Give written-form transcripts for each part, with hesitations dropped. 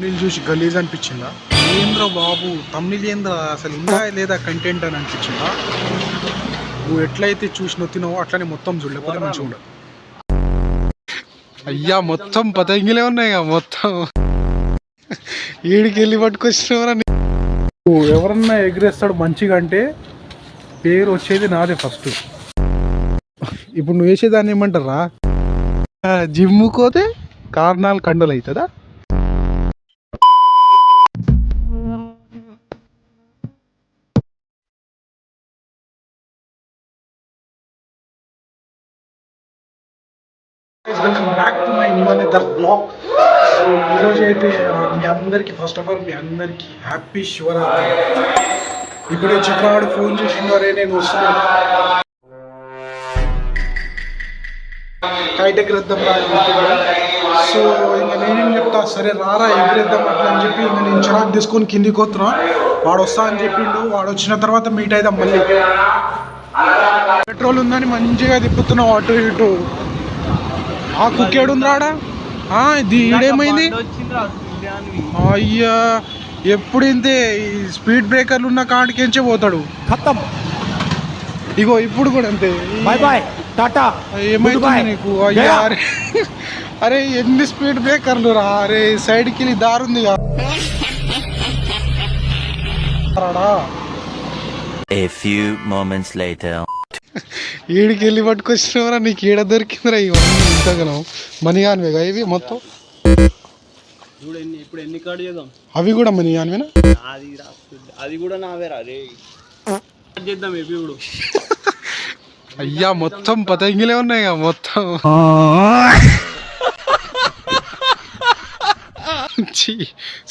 తమిళ్ చూసి గలీజ్ అనిపించిందా? ఏంద్ర బాబు తమిళ్ ఏంద్ర అసలు ఉందా లేదా కంటెంట్ అని అనిపించిందా? నువ్వు ఎట్లయితే చూసి తినవో అట్లనే మొత్తం చూడలేకపోతే మంచిగా ఉండదు. అయ్యా మొత్తం పతంగిలే ఉన్నాయి మొత్తం. ఏడికి వెళ్ళి పట్టుకొచ్చినవరా? ఎవరన్నా ఎగిరేస్తాడు మంచిగా అంటే పేరు వచ్చేది నాదే ఫస్ట్. ఇప్పుడు నువ్వు వేసేదాన్ని ఏమంటారా? జిమ్ముకోతే కారణాలు కండలు అవుతుందా? వెల్కమ్ బ్యాక్ టు మై యువనేతర్ బ్లాగ్. సో ఈరోజు అయితే మీ అందరికీ ఫస్ట్ ఆఫ్ ఆల్ మీ అందరికీ హ్యాపీ శివరాత్రి. ఇప్పుడే చక్రవాడు ఫోన్ చేసిండు, అరే నేను వస్తున్నాను కైట్ ఎగిరేద్దాం రా. సో ఇంకా నేనేం చెప్తా, సరే రారా ఎగిరేద్దాం అట్లా అని చెప్పి ఇంకా నేను చిరాకు తీసుకొని కిందికి వస్తున్నా. వాడు వస్తా అని చెప్పిండు, వాడు వచ్చిన తర్వాత మీట్ అయిదాం. మళ్ళీ పెట్రోల్ ఉందని మంచిగా తిప్పుతున్నావు అటు ఇటు. ఆ కుక్కేడు రాడా? ఇది ఈడేమైంది? అయ్యా ఎప్పుడు ఇంతే, స్పీడ్ బ్రేకర్లు ఉన్న కాడికించే పోతాడు ఖతం. ఇగో ఇప్పుడు కూడా అంతే. Bye bye tata. ఏమైతుంది నీకు? అయ్యా అరే ఎన్ని స్పీడ్ బ్రేకర్లు రా. అరే సైడ్కి వెళ్ళి దారుంది రాడా. A few moments later. ఈడికి వెళ్ళి పట్టుకొచ్చినవరా? నీకు ఈడ దొరికిందిరా ఇవన్నీ ఇంతగానో మనీ కానివేగా ఇవి మొత్తం? ఇప్పుడు ఎన్ని కార్డు చేద్దాం? అవి కూడా మనీ కానివేనా? అది కూడా నావేరా రే. చేద్దాం ఇప్పుడు. అయ్యా మొత్తం పతంగిలే ఉన్నాయి మొత్తం.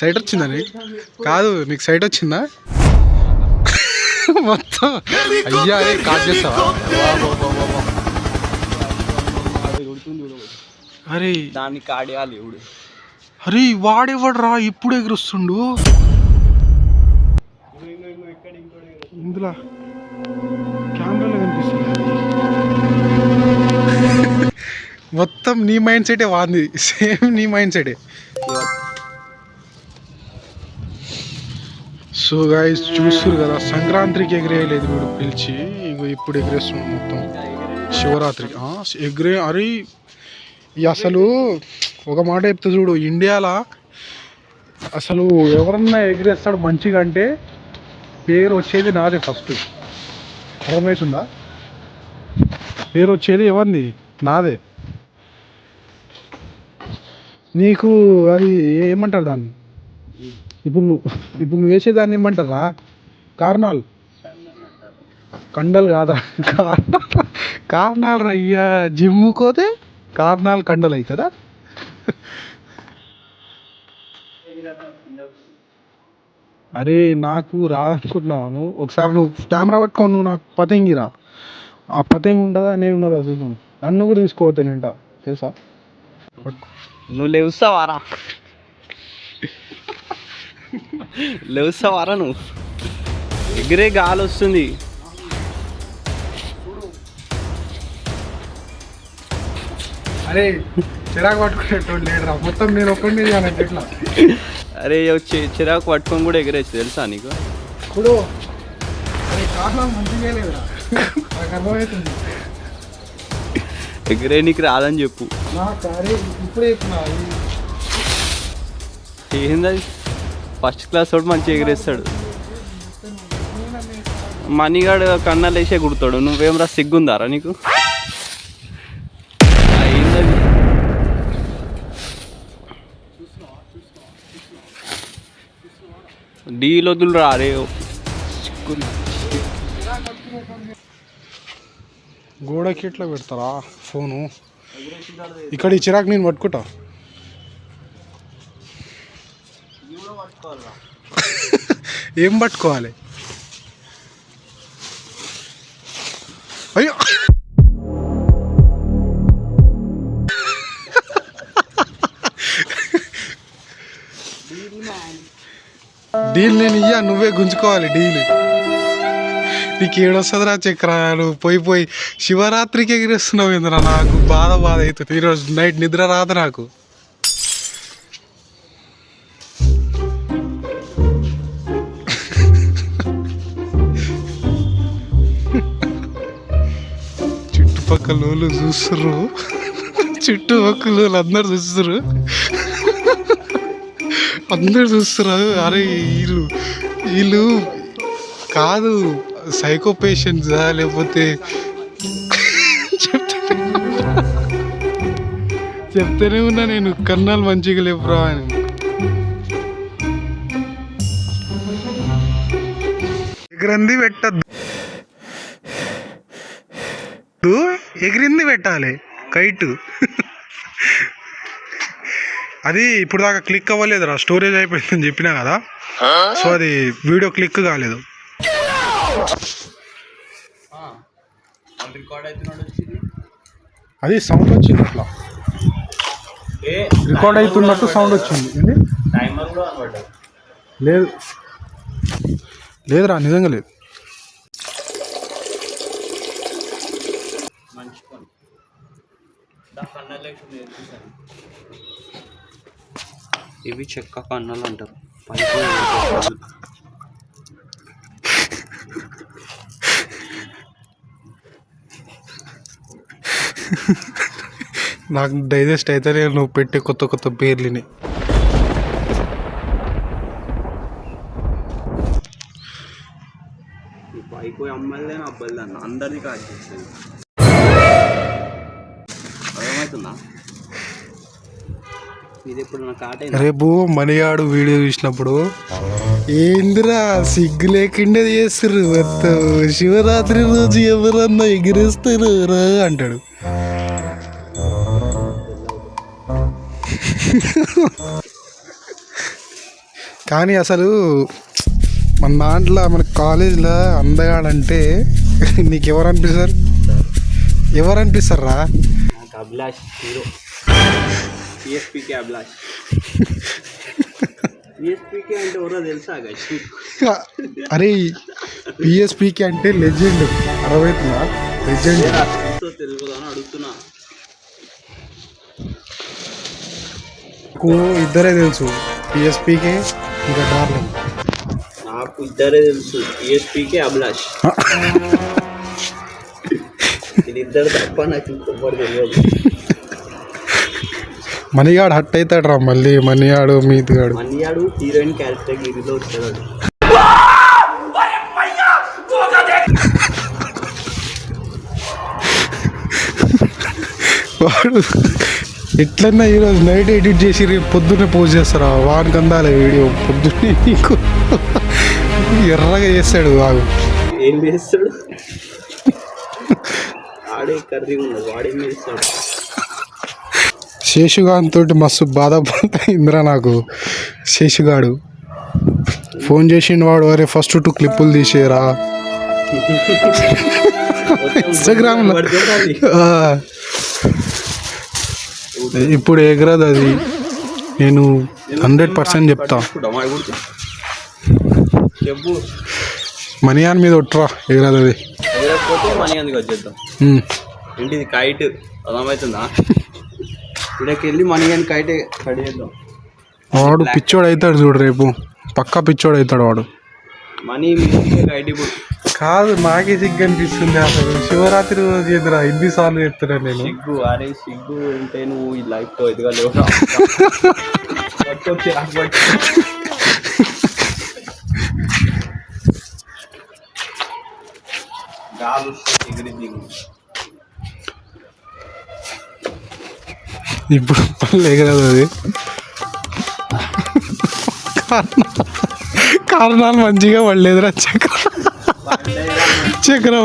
సైట్ వచ్చిందా నీకు? కాదు నీకు సైట్ వచ్చిందా మొత్తం? అయ్యా అరే కాట్ చేస్తావా? అరే దాన్ని కాడేయాలి ఇప్పుడు. అరే వాడేవాడు రా ఇప్పుడు ఎగురుస్తుండు ఇందులో. కెమెరాలో కనిపిస్తుంది. మొత్తం నీ మైండ్ సెటే వాంది, సేమ్ నీ మైండ్ సెటే. సో గాయ్స్ చూస్తున్నారు కదా, సంక్రాంతికి ఎగిరేయలేదు వీడు పిలిచి, ఇగో ఇప్పుడు ఎగిరేస్తున్నాడు మొత్తం శివరాత్రి ఎగిరే. అరే అసలు ఒక మాట చెప్తా చూడు, ఇండియాలో అసలు ఎవరన్నా ఎగిరేస్తాడు మంచిగా అంటే పేరు వచ్చేది నాదే ఫస్ట్. అర్థమవుతుందా? పేరు వచ్చేది ఎవరిది? నాదే. నీకు అది ఏమంటారు దాన్ని? ఇప్పుడు నువ్వు వేసేదాన్ని ఏమంటారా? కారణాలు కండలు కాదా? కారణాలు అయ్యా. జిమ్ముకోతే కారణాలు కండలు అవుతుందా? అరే నాకు రాదనుకుంటున్నాను. ఒకసారి నువ్వు కెమెరా పట్టుకోను, నువ్వు నాకు పతంగిరా. ఆ పతంగి ఉంటుందా నేను ఉన్నదా చూసు. నన్ను కూడా తీసుకోవద్దు నింట తెలుసా? నువ్వు లేవుస్తావారా? లేవుస్తావారా? నువ్వు ఎగిరే గాలి వస్తుంది. అరే చిరాకు పట్టుకునేటోడు లేడురా, మొత్తం నేను ఒక్కడిని ఎట్లా? అరే చిరాకు పట్టుకొని కూడా ఎగిరేచ్చు తెలుసా నీకు? ఇప్పుడు అరే కారణం మంచిగా లేదురా, నాకు అర్థమవుతుంది. ఎగిరే నీకు రాదని చెప్పు. నాకు అరే ఇప్పుడే చెప్తున్నా. ఏంది ఫస్ట్ క్లాస్ వాడు మంచిగా ఎగిరేస్తాడు. మనీగాడు కన్నాలు వేసే కుడతాడు. నువ్వేం రా సిగ్గుందారా నీకు? డీలొద్దులు రా రే. గోడకి ఎట్లా పెడతారా ఫోను? ఇక్కడ ఈ చిరాకు నేను పట్టుకుంటా. ఏం పట్టుకోవాలి? అయ్యో డీల్ నేను ఇయ్యా, నువ్వే గుంజుకోవాలి డీల్. నీకు ఏడొస్తుందిరా చక్రాలు? పోయి శివరాత్రికి ఎగిరేస్తున్నావు ఏందిరా? నాకు బాధ అవుతుంది ఈరోజు నైట్ నిద్ర రాదు నాకు. చుట్టుపక్కల వాళ్ళు చూస్తుర్రు, చుట్టుపక్కల వాళ్ళు అందరు చూస్తుర్రు, అందరు చూస్తున్నారు. అరే వీళ్ళు వీళ్ళు కాదు సైకో పేషెంట్సా లేకపోతే చెప్తూనే ఉన్నా నేను కన్నాలు మంచిగా లేవురా అని. ఎగిరింది పెట్టద్దు, ఎగిరింది పెట్టాలి కైట్. అది ఇప్పుడు దాకా క్లిక్ అవ్వలేదురా, స్టోరేజ్ అయిపోయిందని చెప్పినా కదా, సో అది వీడియో క్లిక్ కాలేదు. అది సౌండ్ వచ్చింది, అట్లా రికార్డ్ అవుతున్నట్టు సౌండ్ వచ్చింది. లేదు లేదురా, నిజంగా లేదు. ఇవి చెక్క కన్నాలు అంటారు. నాకు డైజెస్ట్ అయితే నువ్వు పెట్టే కొత్త కొత్త పేర్లని. పైకి అమ్మాయిలే అబ్బాయిలే అన్న అందరిది కాదు చేస్తుంది. అర్థమవుతుందా? ఇది ఇప్పుడు నా కాట. రేపు మనియాడు వీడియో చూసినప్పుడు ఏందిరా సిగ్గు లేకుండా చేస్తారు, శివరాత్రి రోజు ఎవరన్నా ఎగిరేస్తారు రా అంటాడు. కానీ అసలు మన దాంట్లో మన కాలేజీలో అందగాడంటే నీకు ఎవరు అనిపిస్తారు? ఎవరు అనిపిస్తారా? Abhilash hero, PSPK Abhilash. PSPK అంటే ఎవరో తెలుసా? అరే పిఎస్పీకే అంటే లెజెండ్, అరవైతుందా లెజెండ్ తెలుగుదా అని అడుగుతున్నా. ఇద్దరే తెలుసు, పిఎస్పీకే ఇంకా డార్లింగ్. నాకు ఇద్దరే తెలుసు, పిఎస్పీకే అభిలాష్. ఇది ఇద్దరు తప్ప నాకు ఇంకొకరు తెలియదు. మనిగాడు హట్ అవుతాడు రా మళ్ళీ, మనిగాడు మీదిగాడు. మనిగాడు హీరోయిన్ క్యారెక్టర్లో వచ్చాడు. వాడు ఎట్లన్నా ఈరోజు నైట్ ఎడిట్ చేసి రేపు పొద్దున్నే పోస్ట్ చేస్తారా? వాడికి అందాలి వీడియో పొద్దున్నే, నీకు ఎర్రగా చేస్తాడు. వాడు ఏం చేస్తాడు? ఆడే కర్రీ ఉన్నది, వాడేం చేస్తాడు? శేషుగాన్ తోటి మస్తు బాధపడుతుందిరా నాకు. శేషుగాడు ఫోన్ చేసిండు, వాడు అరే ఫస్ట్ 2 క్లిప్పులు తీసేయరా ఇన్స్టాగ్రామ్లో. ఇప్పుడు ఎగరదు అది, నేను 100% చెప్తా. చెప్పు, మనియాన్ మీద ఒట్రా, ఎగరదు అది. మనీ అందుకు వచ్చేద్దాం. ఏంటిది కైట్? అర్థమవుతుందా? ఇక్కడికి వెళ్ళి మనీ అని కైట్ కడిగేద్దాం. వాడు పిచ్చోడు అవుతాడు చూడు, రేపు పక్కా పిచ్చోడు అవుతాడు వాడు. మనీ కైట్ ఇప్పుడు కాదు, నాకే సిగ్గు అనిపిస్తుంది అసలు. శివరాత్రి రోజు ఎదురా ఎన్నిసార్లు చెప్తున్నా నేను. సిగ్గు, అరే సిగ్గు ఉంటే నువ్వు ఈ లైఫ్తో ఎదగలేవు. ఇప్పుడు పళ్ళు ఎగరదు అది. కారణాలు మంచిగా పడలేదురా, చక్ర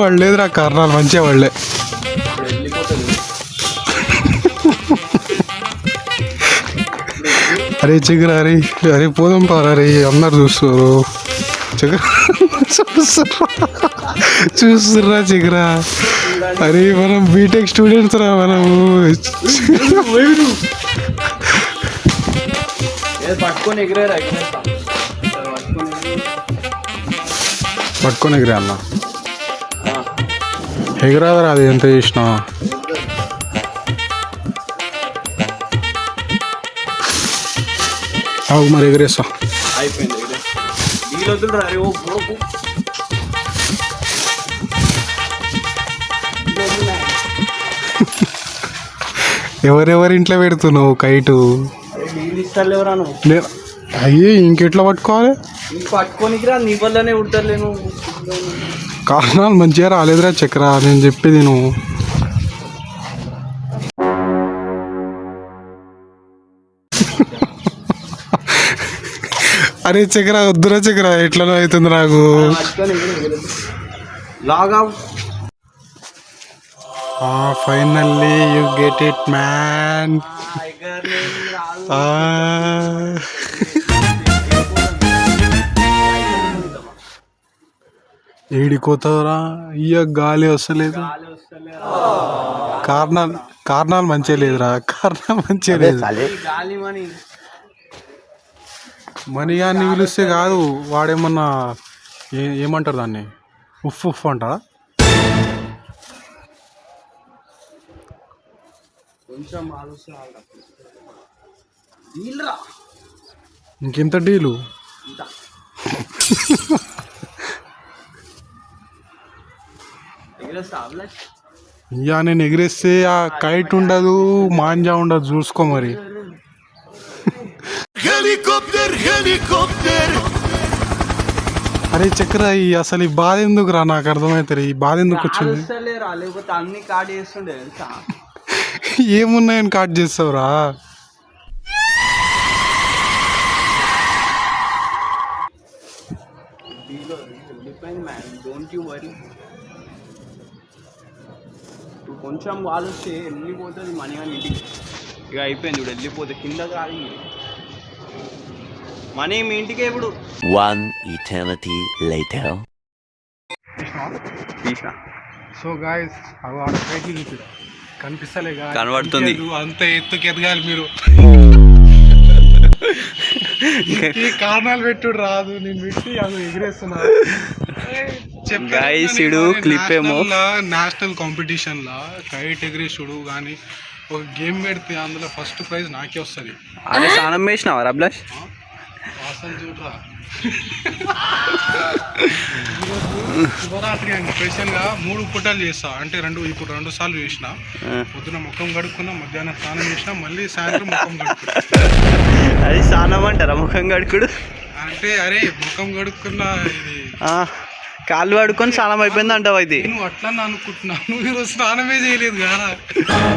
పడలేదురా, కారణాలు మంచిగా పడలే. అరే చక్ర, అరే అరే పోదాం పారా, అరే అందరు చూస్తారు చక్ర, చూస్తుర్రా చక్ర. అరే మనం బీటెక్ స్టూడెంట్స్ రా మనము. పట్టుకొని ఎగిరేరా, పట్టుకొని ఎగిరే అన్న, ఎగిరాదరా అది ఎంత చేసినా. అవు మరి ఎగిరేస్తా. అయిపోయింది. అరే ఓ ఎవరెవరి ఇంట్లో పెడుతున్నావు కైటు? అరే నీళ్ళు ఇస్తారు ఎవరా నువ్వు? నేను అయ్యి ఇంకెట్లా పట్టుకోవాలి? నీకు పట్టుకోనికి రా, నీ వల్లనే ఉడతలేను. కారణాలు మంచిగా రాలేదురా చక్ర, నేను చెప్పేది నువ్వు. అరే చక్ర వద్దురా చక్ర, ఎట్లనో అవుతుంది నాకు. లాగా finally you get it man. ఏడిపోతావురా, ఇయ్య గాలి వస్తలేదు. కారణాలు మంచిగా లేదురా, కారణాలు మంచిగా లేదు. మనిగాన్ని పిలిస్తే కాదు, వాడేమన్నా ఏమంటారు దాన్ని, ఉఫ్ ఉఫ్ అంటారా? ఇంకెంత డీలు? ఇయ్యా నేను ఎగిరేస్తే ఆ కైట్ ఉండదు, మాంజా ఉండదు, చూసుకో మరి. అరే చక్ర, ఈ అసలు ఈ బాధ ఎందుకు రా, నాకు అర్థమవుతుంది ఈ బాధ ఎందుకు వచ్చింది. లేకపోతే అన్ని కాట్ చేస్తుండే తెలుసా? ఏమున్నాయని కాట్ చేస్తావురా? కొంచెం వాళ్ళు వస్తే వెళ్ళిపోతుంది మనీ అని ఇంటికి. ఇక అయిపోయింది ఇప్పుడు, వెళ్ళిపోతే కింద కాదు మనీ మీ ఇంటికే ఇప్పుడు. One eternity later. So guys కనిపిస్తలే, కనబడుతుంది. అంత ఎత్తుకి ఎదగాలి మీరు. ఈ కారణాలు పెట్టుడు రాదు, నేను పెట్టి అది ఎగిరేస్తున్నా. క్లిప్ ఏమో నేషనల్ కాంపిటీషన్ లా కైట్ ఎగిరేసుడు కానీ ఒక గేమ్ పెడితే అందులో ఫస్ట్ ప్రైజ్ నాకే వస్తుంది. అదే స్నానం వేసినావా అభిలాష్? వాసన చూడరా. శివరాత్రి అని స్పెషల్గా 3 పూటలు చేస్తా, అంటే ఇప్పుడు 2 సార్లు చేసిన. పొద్దున ముఖం కడుక్కున్నా, మధ్యాహ్నం స్నానం చేసిన, మళ్ళీ సాయంత్రం ముఖం కడుక్కున్నా. అది స్నానం అంటారా ముఖం కడుకుడు? అంటే అరే ముఖం కడుక్కున్నా, ఇది కాళ్ళు కడుక్కొని స్నానం అయిపోయింది అంటావు. అయితే నువ్వు అట్లా అనుకుంటున్నావు, నువ్వు ఈరోజు స్నానమే చేయలేదు కదా.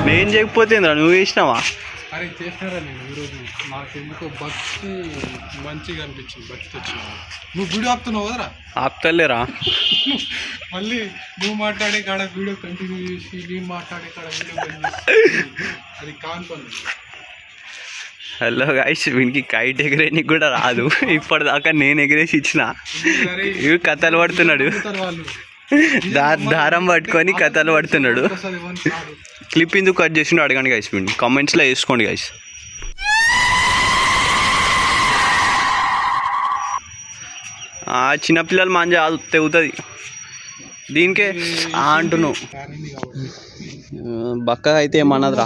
నేను చేయకపోతే నువ్వు చేసినావా? అరే చేసినారా నేను ఈరోజు, నాకు ఎందుకో భక్తి మంచిగా అనిపించింది, భక్తి వచ్చింది. నువ్వు వీడియో ఆపుతున్నావు కదరా? ఆపుతలేరా? మళ్ళీ నువ్వు మాట్లాడే కాడ వీడియో కంటిన్యూ చేసి, నేను మాట్లాడే కాడ వీడియో కంటిన్యూ చేసి, అది కాన్పని. హలో గైస్, వీనికి కైట్ ఎగరేనికి కూడా రాదు. ఇప్పటిదాకా నేను ఎగరేసి ఇచ్చిన, ఇవి కథలు పడుతున్నాడు. దారం పట్టుకొని కథలు పడుతున్నాడు. క్లిప్ ఎందుకు కట్ చేసిండు అడగండి గైస్, వీడిని కామెంట్స్లో వేసుకోండి గైస్. చిన్నపిల్లలు మంచిగా తెగుతుంది దీనికే అంటున్నావు. బక్కగా అయితే ఏమన్నదిరా?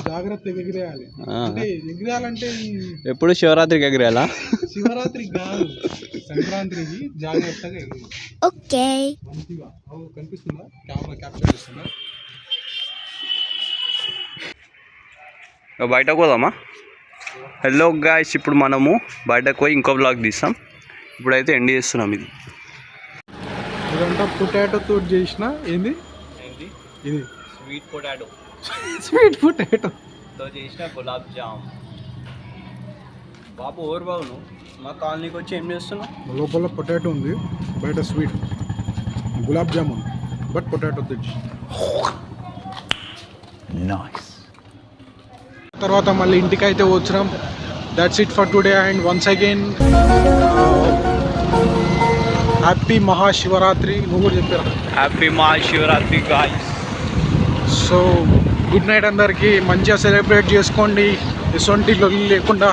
ఎప్పుడు శివరాత్రికి ఎగిరేయాలా? శివరాత్రికి కాదు, సంక్రాంతికి జాగ్రత్తగా ఎగిరి. ఓకే, కనిపిస్తుందా? కెమెరా క్యాప్చర్ చేస్తుందా? బయటకు పోదామా? హలో గాయ్స్, ఇప్పుడు మనము బయటకు పోయి ఇంకో బ్లాగ్ తీస్తాం. ఇప్పుడైతే ఎండ్ చేస్తున్నాం. ఇది ఇదంతా పొటాటోతో చేసిన ఏంది ఇది? స్వీట్ పొటాటో తో చేసిన గులాబ్ జామ్. బాబు ఓవర్ బాబు, మా కాలనీకి వచ్చి ఏం చేస్తున్నావు? లోపల పొటాటో ఉంది, బయట sweet gulab jamun, but potato తెచ్చి. Nice. తర్వాత మళ్ళీ ఇంటికి అయితే వచ్చినాం. That's it for today and once again happy Mahashivratri. నువ్వు కూడా చెప్పారా? Happy Mahashivratri guys. So good night అందరికీ, మంచిగా సెలబ్రేట్ చేసుకోండి, ఎటువంటి లొల్లి లేకుండా.